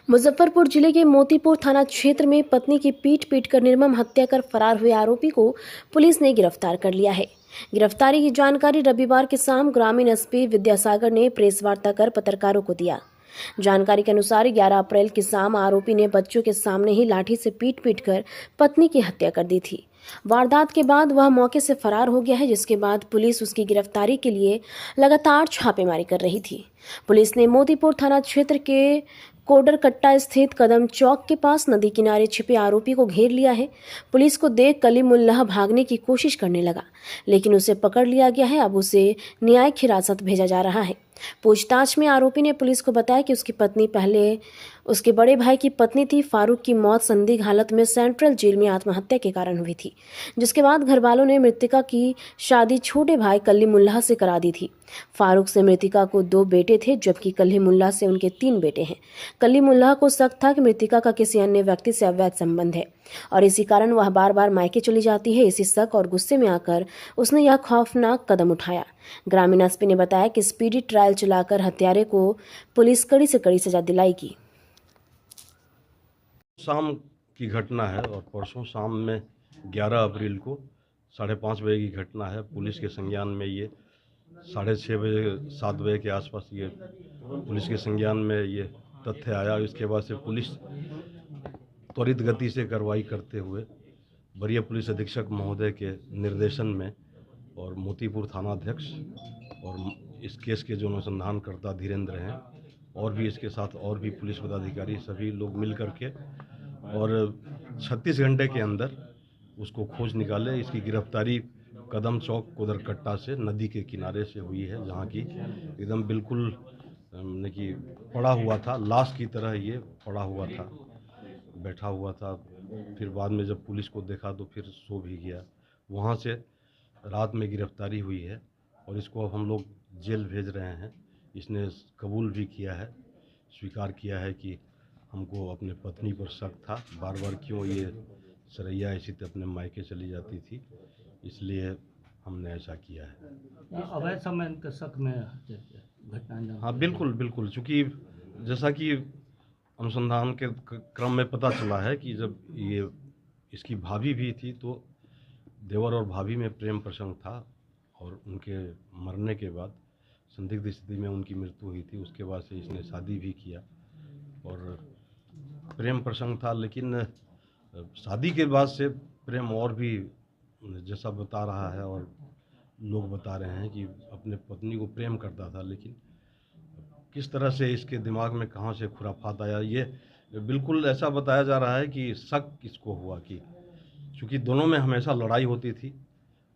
मुजफ्फरपुर जिले के मोतीपुर थाना क्षेत्र में पत्नी की पीट पीट कर निर्मम हत्या कर फरार हुए आरोपी को पुलिस ने गिरफ्तार कर लिया है। गिरफ्तारी की जानकारी रविवार की शाम ग्रामीण एसपी विद्यासागर ने प्रेस वार्ता कर पत्रकारों को दिया। जानकारी के अनुसार 11 अप्रैल की शाम आरोपी ने बच्चों के सामने ही लाठी से पीट पीट कर पत्नी की हत्या कर दी थी। वारदात के बाद वह मौके से फरार हो गया है, जिसके बाद पुलिस उसकी गिरफ्तारी के लिए लगातार छापेमारी कर रही थी। पुलिस ने मोतीपुर थाना क्षेत्र के कोडरकट्टा स्थित कदम चौक के पास नदी किनारे छिपे आरोपी को घेर लिया है। पुलिस को देख कलीमुल्लाह भागने की कोशिश करने लगा, लेकिन उसे पकड़ लिया गया है। अब उसे न्यायिक हिरासत भेजा जा रहा है। पूछताछ में आरोपी ने पुलिस को बताया कि उसकी पत्नी पहले उसके बड़े भाई की पत्नी थी। फारूक की मौत संदिग्ध हालत में सेंट्रल जेल में आत्महत्या के कारण हुई थी, जिसके बाद घर वालों ने मृतका की शादी छोटे भाई कलीमुल्लाह से करा दी थी। फारूक से मृतका को 2 बेटे थे, जबकि कलीमुल्लाह से उनके 3 बेटे हैं। कलीमुल्लाह को शक था कि मृतका का किसी अन्य व्यक्ति से अवैध संबंध है और इसी कारण वह बार बार मायके चली जाती है। इसी शक और गुस्से में आकर उसने यह खौफनाक कदम उठाया। ग्रामीण एसपी ने बताया कि स्पीडी ट्रायल चलाकर हत्यारे को पुलिस कड़ी से कड़ी सजा दिलाएगी। शाम की घटना है और परसों शाम में 11 अप्रैल को 5:30 बजे की घटना है। पुलिस के संज्ञान में ये 6:30 बजे 7 बजे के आसपास ये पुलिस के संज्ञान में ये तथ्य आया। इसके बाद से पुलिस त्वरित गति से कार्रवाई करते हुए वरीय पुलिस अधीक्षक महोदय के निर्देशन में और मोतीपुर थानाध्यक्ष और इस केस के जो अनुसंधानकर्ता धीरेन्द्र हैं और भी इसके साथ और भी पुलिस पदाधिकारी सभी लोग मिल करके और 36 घंटे के अंदर उसको खोज निकाले। इसकी गिरफ्तारी कदम चौक कोदरकट्टा से नदी के किनारे से हुई है, जहाँ की एकदम बिल्कुल कि पड़ा हुआ था, लाश की तरह ये पड़ा हुआ था, बैठा हुआ था। फिर बाद में जब पुलिस को देखा तो फिर सो भी गया। वहाँ से रात में गिरफ्तारी हुई है और इसको अब हम लोग जेल भेज रहे हैं। इसने कबूल भी किया है, स्वीकार किया है कि हमको अपने पत्नी पर शक था, बार बार क्यों ये सरैया ऐसी अपने मायके चली जाती थी, इसलिए हमने ऐसा किया है। अवैध संबंध के शक में घटना अंजाम। हाँ बिल्कुल बिल्कुल, चूँकि जैसा कि अनुसंधान के क्रम में पता चला है कि जब ये इसकी भाभी भी थी तो देवर और भाभी में प्रेम प्रसंग था और उनके मरने के बाद संदिग्ध स्थिति में उनकी मृत्यु हुई थी। उसके बाद से इसने शादी भी किया और प्रेम प्रसंग था, लेकिन शादी के बाद से प्रेम और भी जैसा बता रहा है और लोग बता रहे हैं कि अपने पत्नी को प्रेम करता था, लेकिन किस तरह से इसके दिमाग में कहाँ से खुराफात आया, ये बिल्कुल ऐसा बताया जा रहा है कि शक इसको हुआ कि चूँकि दोनों में हमेशा लड़ाई होती थी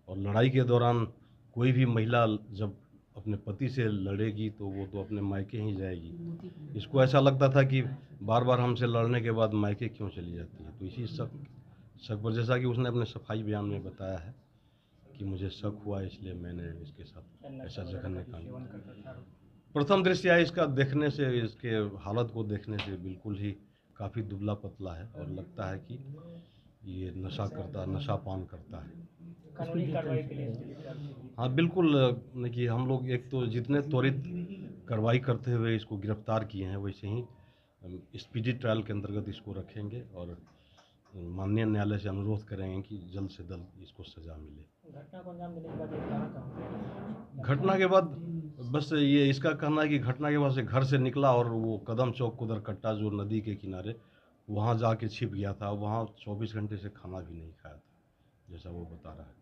और लड़ाई के दौरान कोई भी महिला जब अपने पति से लड़ेगी तो वो तो अपने मायके ही जाएगी। इसको ऐसा लगता था कि बार बार हमसे लड़ने के बाद मायके क्यों चली जाती है, तो इसी शक पर, जैसा कि उसने अपने सफाई बयान में बताया है कि मुझे शक हुआ इसलिए मैंने इसके साथ ऐसा जघन्य काम। प्रथम दृष्टया इसका देखने से, इसके हालत को देखने से बिल्कुल ही काफ़ी दुबला पतला है और लगता है कि ये नशा पान करता है। कानूनी कार्रवाई के लिए हाँ बिल्कुल, कि हम लोग एक तो जितने त्वरित कार्रवाई करते हुए इसको गिरफ्तार किए हैं, वैसे ही स्पीडी ट्रायल के अंतर्गत इसको रखेंगे और माननीय न्यायालय से अनुरोध करेंगे कि जल्द से जल्द इसको सज़ा मिले। घटना को अंजाम देने के बाद ये कहाँ घटना के बाद बस ये इसका कहना है कि घटना के बाद से घर से निकला और वो कदम चौक कोदरकट्टा जो नदी के किनारे वहाँ जाके छिप गया था। वहाँ 24 घंटे से खाना भी नहीं खाया था, जैसा वो बता रहा है।